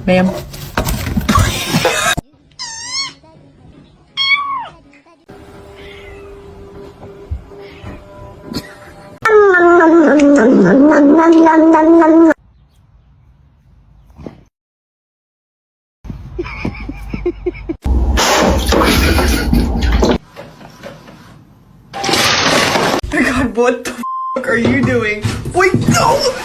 Ma'am. Oh my god, what the f are you doing? Wait, no!